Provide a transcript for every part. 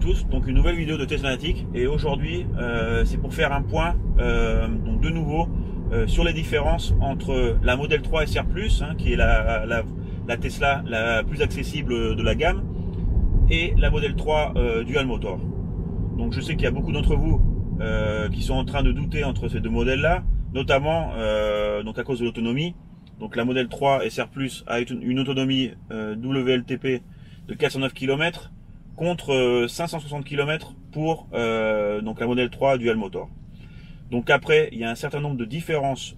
tous, donc une nouvelle vidéo de Teslanatic et aujourd'hui c'est pour faire un point donc de nouveau sur les différences entre la Model 3 SR+, qui est la Tesla la plus accessible de la gamme, et la Model 3 Dual Motor. Donc je sais qu'il y a beaucoup d'entre vous qui sont en train de douter entre ces deux modèles là, notamment donc à cause de l'autonomie. Donc la Model 3 SR+ a une autonomie WLTP de 409 km contre 560 km pour donc la Model 3 Dual Motor. Donc après, il y a un certain nombre de différences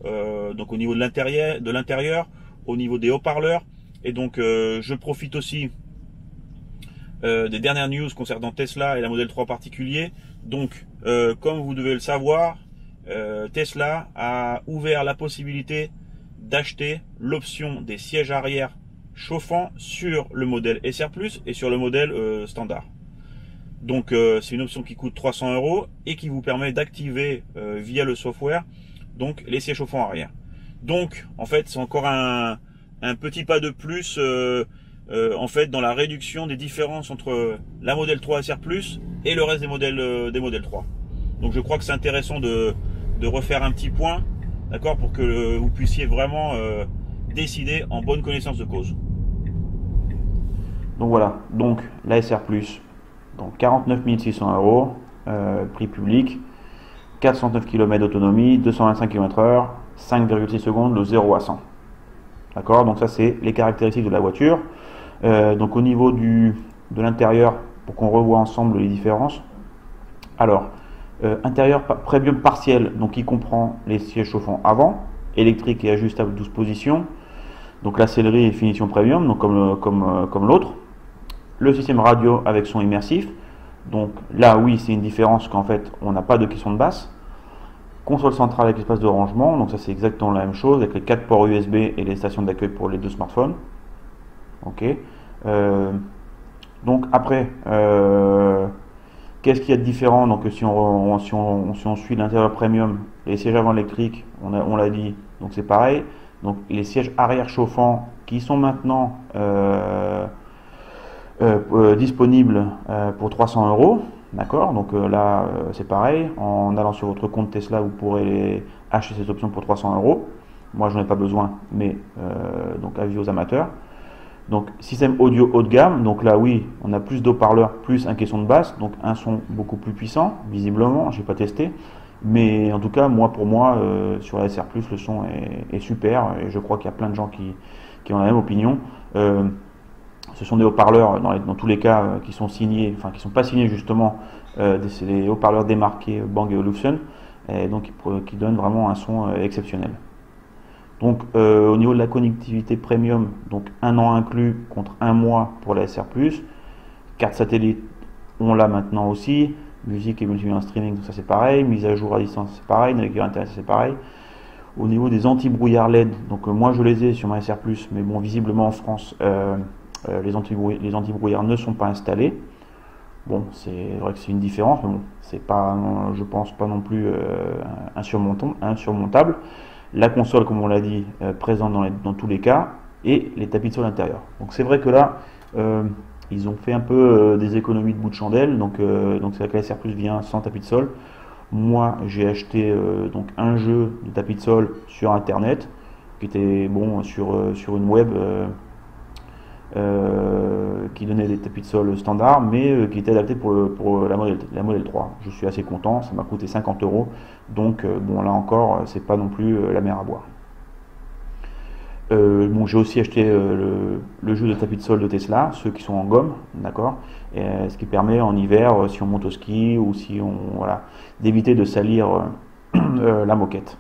donc au niveau de l'intérieur, au niveau des haut-parleurs, et donc je profite aussi des dernières news concernant Tesla et la Model 3 en particulier. Donc comme vous devez le savoir, Tesla a ouvert la possibilité d'acheter l'option des sièges arrière chauffants sur le modèle SR+ et sur le modèle standard. Donc c'est une option qui coûte 300 € et qui vous permet d'activer via le software donc les sièges chauffants arrière. Donc en fait c'est encore un petit pas de plus en fait dans la réduction des différences entre la Model 3 SR+ et le reste des modèles 3. Donc je crois que c'est intéressant de refaire un petit point, d'accord, pour que vous puissiez vraiment décider en bonne connaissance de cause. Donc voilà, donc la SR+, donc 49 600 €, prix public, 409 km d'autonomie, 225 km/h, 5,6 secondes de 0 à 100. D'accord, donc ça c'est les caractéristiques de la voiture. Donc au niveau de l'intérieur, pour qu'on revoie ensemble les différences. Alors, intérieur premium partiel, donc qui comprend les sièges chauffants avant, électrique et ajustable 12 positions. Donc la sellerie et finition premium, donc comme l'autre. Le système radio avec son immersif. Donc là, oui, c'est une différence qu'en fait, on n'a pas de caisson de basse. Console centrale avec espace de rangement. Donc ça, c'est exactement la même chose avec les 4 ports USB et les stations d'accueil pour les deux smartphones. Ok. Donc après, qu'est-ce qu'il y a de différent? Donc si on suit l'intérieur premium, les sièges avant électriques, on l'a dit, donc c'est pareil. Donc les sièges arrière chauffants qui sont maintenant disponibles pour 300 €, d'accord. Donc là c'est pareil, en allant sur votre compte Tesla vous pourrez acheter cette option pour 300 €. Moi j'en ai pas besoin, mais donc avis aux amateurs. Donc système audio haut de gamme, donc là oui on a plus d'haut-parleurs, plus un caisson de basse, donc un son beaucoup plus puissant, visiblement, j'ai pas testé, mais en tout cas pour moi sur la SR+, le son est super, et je crois qu'il y a plein de gens qui ont la même opinion. Ce sont des haut-parleurs dans tous les cas qui sont signés, enfin qui sont pas signés justement, c'est des haut-parleurs démarqués Bang & Olufsen, et donc qui donnent vraiment un son exceptionnel. Donc au niveau de la connectivité premium, donc 1 an inclus contre 1 mois pour la SR+, carte satellite on l'a maintenant aussi, musique et multimédia en streaming, donc ça c'est pareil, mise à jour à distance c'est pareil, navigateur internet c'est pareil. Au niveau des anti-brouillard LED, donc moi je les ai sur ma SR+, mais bon visiblement en France les anti-brouillards ne sont pas installés. Bon, c'est vrai que c'est une différence, mais bon, c'est pas, je pense pas non plus insurmontable. La console, comme on l'a dit, présente dans tous les cas, et les tapis de sol intérieurs. Donc c'est vrai que là, ils ont fait un peu des économies de bout de chandelle, donc c'est vrai que la SR+ vient sans tapis de sol. Moi, j'ai acheté donc un jeu de tapis de sol sur internet, qui était bon sur une web qui donnait des tapis de sol standards, mais qui était adapté pour la Model 3. Je suis assez content, ça m'a coûté 50 €, donc bon là encore c'est pas non plus la mer à boire. Bon, j'ai aussi acheté le jeu de tapis de sol de Tesla, ceux qui sont en gomme, d'accord, ce qui permet en hiver, si on monte au ski ou si d'éviter de salir la moquette.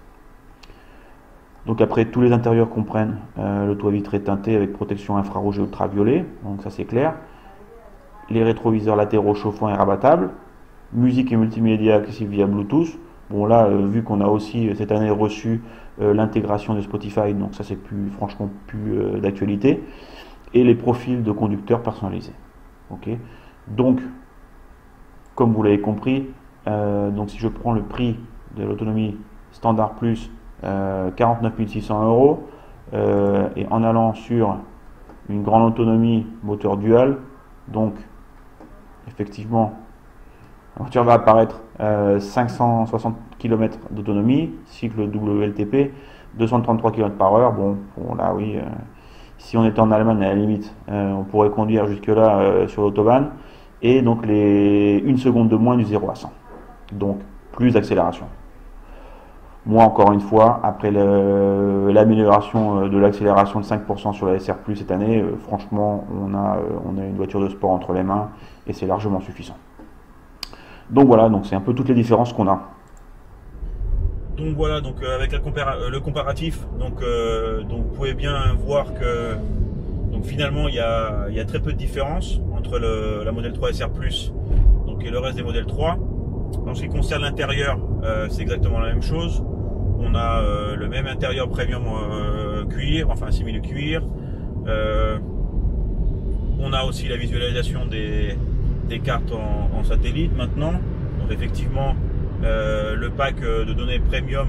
Donc après, tous les intérieurs comprennent le toit vitré teinté avec protection infrarouge et ultraviolet, donc ça c'est clair. Les rétroviseurs latéraux chauffants et rabattables. Musique et multimédia accessible via Bluetooth. Bon là, vu qu'on a aussi cette année reçu l'intégration de Spotify, donc ça c'est franchement plus d'actualité. Et les profils de conducteurs personnalisés. Ok. Donc, comme vous l'avez compris, donc si je prends le prix de l'autonomie standard plus 49 600 €, et en allant sur une grande autonomie moteur dual, donc effectivement La voiture va apparaître 560 km d'autonomie, cycle WLTP, 233 km/h. Bon, là oui, si on était en Allemagne à la limite, on pourrait conduire jusque-là sur l'autobahn. Et donc 1 seconde de moins du 0 à 100. Donc plus d'accélération. Moi, encore une fois, après l'amélioration de l'accélération de 5% sur la SR Plus cette année, franchement, on a une voiture de sport entre les mains et c'est largement suffisant. Donc voilà, donc c'est un peu toutes les différences qu'on a. Donc voilà, donc avec le comparatif, donc vous pouvez bien voir que donc finalement il y a très peu de différence entre la modèle 3 SR Plus donc et le reste des modèles 3. En ce qui concerne l'intérieur, c'est exactement la même chose. On a le même intérieur premium cuir, enfin simili cuir. On a aussi la visualisation des cartes en satellite maintenant. Donc effectivement, le pack de données premium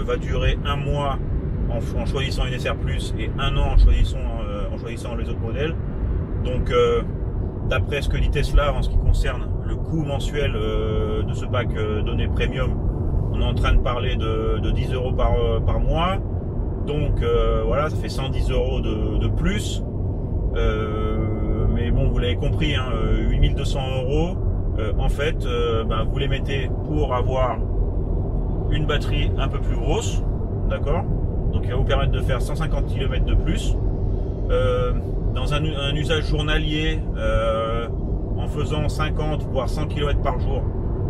va durer 1 mois en choisissant une SR Plus et 1 an en choisissant les autres modèles. Donc d'après ce que dit Tesla en ce qui concerne le coût mensuel de ce pack données premium, on est en train de parler de 10 € par mois. Donc voilà, ça fait 110 € de plus. Mais bon, vous l'avez compris, hein, 8200 €. En fait, vous les mettez pour avoir une batterie un peu plus grosse, d'accord? Donc il va vous permettre de faire 150 km de plus. Dans un usage journalier, en faisant 50 voire 100 km par jour,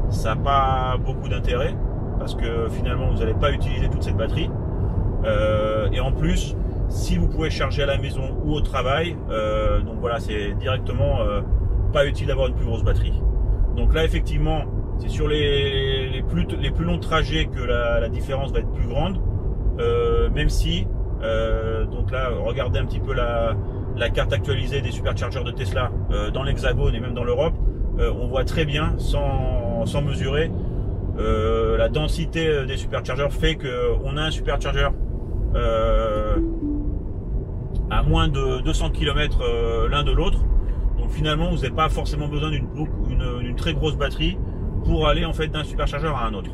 ça n'a pas beaucoup d'intérêt parce que finalement vous n'allez pas utiliser toute cette batterie. Et en plus, si vous pouvez charger à la maison ou au travail, donc voilà, c'est directement pas utile d'avoir une plus grosse batterie. Donc là effectivement, c'est sur les plus longs trajets que la différence va être plus grande, même si donc là regardez un petit peu la carte actualisée des superchargeurs de Tesla dans l'Hexagone et même dans l'Europe, on voit très bien sans mesurer la densité des superchargeurs fait qu'on a un superchargeur à moins de 200 km l'un de l'autre. Donc finalement vous n'avez pas forcément besoin d'une très grosse batterie pour aller en fait d'un superchargeur à un autre.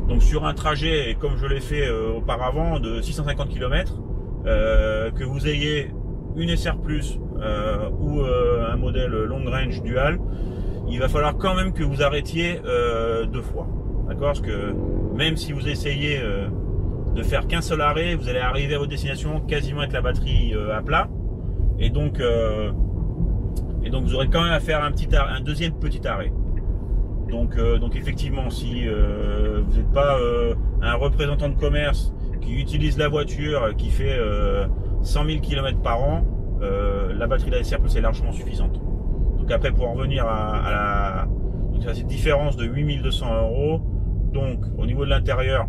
Donc sur un trajet, comme je l'ai fait auparavant, de 650 km, que vous ayez une SR Plus ou un modèle long range dual, il va falloir quand même que vous arrêtiez 2 fois. D'accord? Parce que même si vous essayez de faire qu'un seul arrêt, vous allez arriver à votre destination quasiment avec la batterie à plat. Et donc vous aurez quand même à faire un deuxième petit arrêt. Donc effectivement, si vous n'êtes pas un représentant de commerce qui utilise la voiture, qui fait 100 000 km par an, la batterie de la SR Plus est largement suffisante. Donc après, pour en revenir à cette différence de 8200 €, donc au niveau de l'intérieur,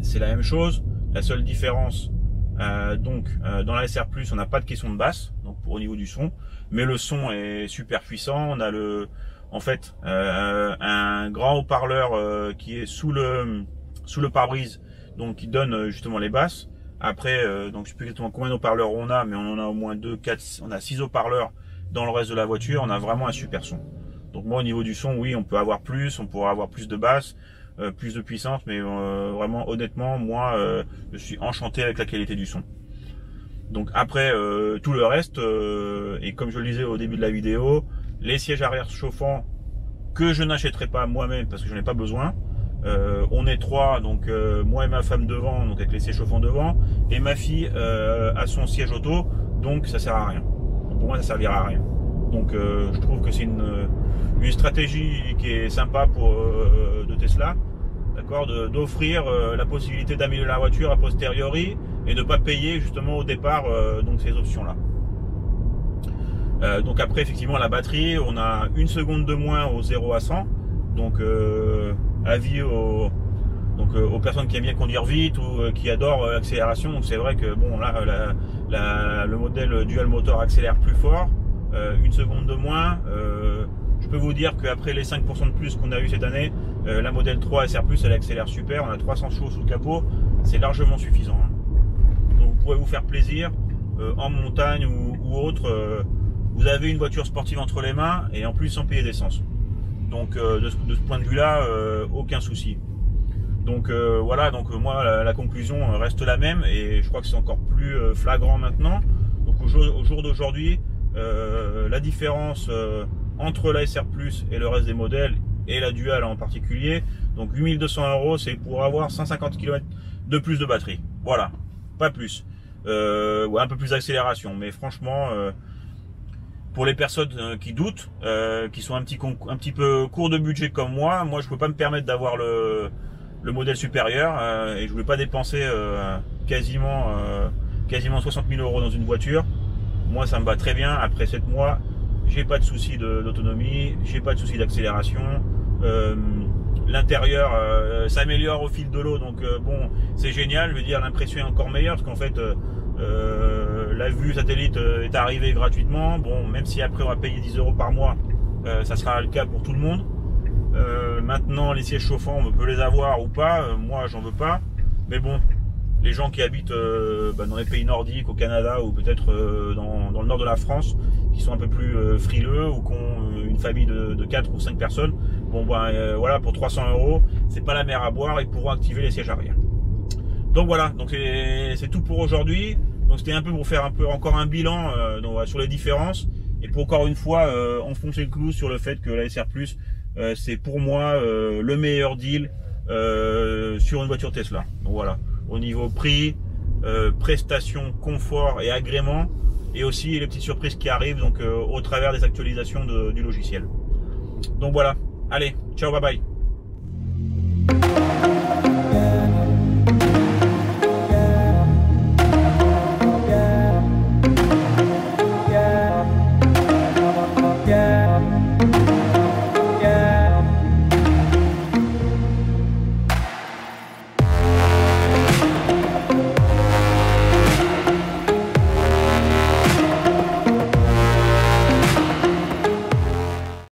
c'est la même chose. La seule différence, dans la SR Plus, on n'a pas de caisson de basse, donc au niveau du son, mais le son est super puissant. On a en fait un grand haut-parleur qui est sous le pare-brise, donc qui donne justement les basses. Après, donc je sais plus exactement combien de haut-parleurs on a, mais on en a au moins 2, 4, on a 6 haut-parleurs dans le reste de la voiture. On a vraiment un super son. Donc moi au niveau du son, oui, on peut avoir plus, on pourra avoir plus de basses, plus de puissance, mais vraiment honnêtement, moi je suis enchanté avec la qualité du son. Donc après tout le reste, et comme je le disais au début de la vidéo, les sièges arrière chauffants que je n'achèterai pas moi-même parce que je n'en ai pas besoin. On est 3, donc moi et ma femme devant, donc avec les sièges chauffants devant, et ma fille a son siège auto, donc ça sert à rien. Donc pour moi ça servira à rien. Donc je trouve que c'est une stratégie qui est sympa de Tesla, d'accord, d'offrir la possibilité d'améliorer la voiture a posteriori et de ne pas payer justement au départ donc ces options là. Donc après effectivement la batterie, on a 1 seconde de moins au 0 à 100, donc avis aux personnes qui aiment bien conduire vite ou qui adorent l'accélération. Donc c'est vrai que bon là le modèle dual motor accélère plus fort, 1 seconde de moins. Je peux vous dire qu'après les 5% de plus qu'on a eu cette année, la modèle 3 SR Plus elle accélère super, on a 300 chevaux sous le capot, c'est largement suffisant, hein. Donc vous pourrez vous faire plaisir en montagne ou autre. Vous avez une voiture sportive entre les mains et en plus sans payer d'essence. Donc de ce point de vue-là, aucun souci. Donc voilà, donc moi la conclusion reste la même et je crois que c'est encore plus flagrant maintenant. Donc au jour d'aujourd'hui, la différence entre la SR Plus et le reste des modèles et la Dual en particulier, donc 8200 €, c'est pour avoir 150 km de plus de batterie. Voilà, pas plus. Ouais, un peu plus d'accélération, mais franchement, pour les personnes qui doutent, qui sont un petit peu court de budget comme moi je peux pas me permettre d'avoir le modèle supérieur et je voulais pas dépenser quasiment 60 000 € dans une voiture. Moi, ça me va très bien. Après 7 mois, j'ai pas de souci d'autonomie, j'ai pas de souci d'accélération. L'intérieur s'améliore au fil de l'eau, donc bon, c'est génial. Je veux dire, l'impression est encore meilleure parce qu'en fait, la vue satellite est arrivée gratuitement. Bon, même si après on va payer 10 € par mois, ça sera le cas pour tout le monde. Maintenant, les sièges chauffants, on peut les avoir ou pas. Moi, j'en veux pas. Mais bon, les gens qui habitent dans les pays nordiques, au Canada ou peut-être dans le nord de la France, qui sont un peu plus frileux ou qui ont une famille de 4 ou 5 personnes, bon ben voilà, pour 300 €, c'est pas la mer à boire, ils pourront activer les sièges arrière. Donc voilà, donc c'est tout pour aujourd'hui. Donc c'était un peu pour faire encore un bilan sur les différences et pour encore une fois enfoncer le clou sur le fait que la SR Plus c'est pour moi le meilleur deal sur une voiture Tesla. Donc voilà, au niveau prix, prestations, confort et agrément, et aussi les petites surprises qui arrivent donc au travers des actualisations du logiciel. Donc voilà, allez, ciao, bye bye.